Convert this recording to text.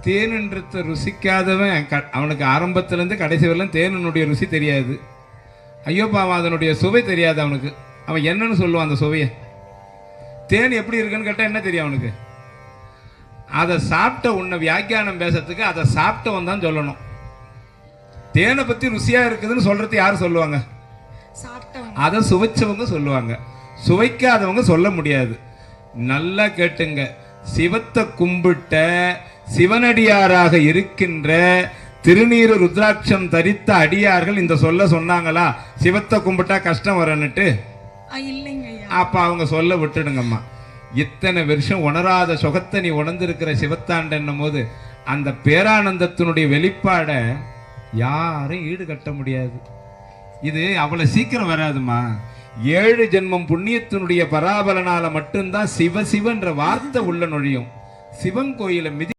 தேனுன்றத ருசிக்காதவன் அவனுக்கு ஆரம்பத்திலேருந்து கடைசி வரலாம் தேனுடைய ருசி தெரியாது. ஐயோ பாவம், அதனுடைய சுவை தெரியாது அவனுக்கு. அவன் என்னன்னு சொல்லுவான் அந்த சுவையை. தேன் எப்படி இருக்குன்னு கேட்டால் என்ன தெரியும் அவனுக்கு? அதை சாப்பிட்ட உன்னை வியாக்கியானம் பேசுறதுக்கு அதை சாப்பிட்டவன் தான் சொல்லணும். தேனை பற்றி ருசியாக இருக்குதுன்னு சொல்றது யார் சொல்லுவாங்க? அதை சுவைச்சவங்க சொல்லுவாங்க, சுவைக்காதவங்க சொல்ல முடியாது. நல்லா கேட்டுங்க, சிவத்தை கும்பிட்ட சிவனடியாராக இருக்கின்ற திருநீறு ருத்ராட்சம் தரித்த அடியார்கள் இந்த சொல்ல சொன்னாங்களா? சிவத்தை கும்பிட்டா கஷ்டம் வரணுட்டு? அப்ப அவங்க சொல்ல விட்டுடுங்கம்மா. இத்தனை வருஷம் உணராத சுகத்தை நீ உணர்ந்திருக்கிற சிவத்தாண்டன் போது அந்த பேரானந்தத்தினுடைய வெளிப்பாட யாரும் ஈடு கட்ட முடியாது. இது அவ்வளவு சீக்கிரம் வராதுமா. 7 ஜென்மம் புண்ணியத்தினுடைய பராபலனால மட்டும்தான் சிவ சிவன்ற வார்த்தை உள்ள நுழையும். சிவன் கோயில மிதி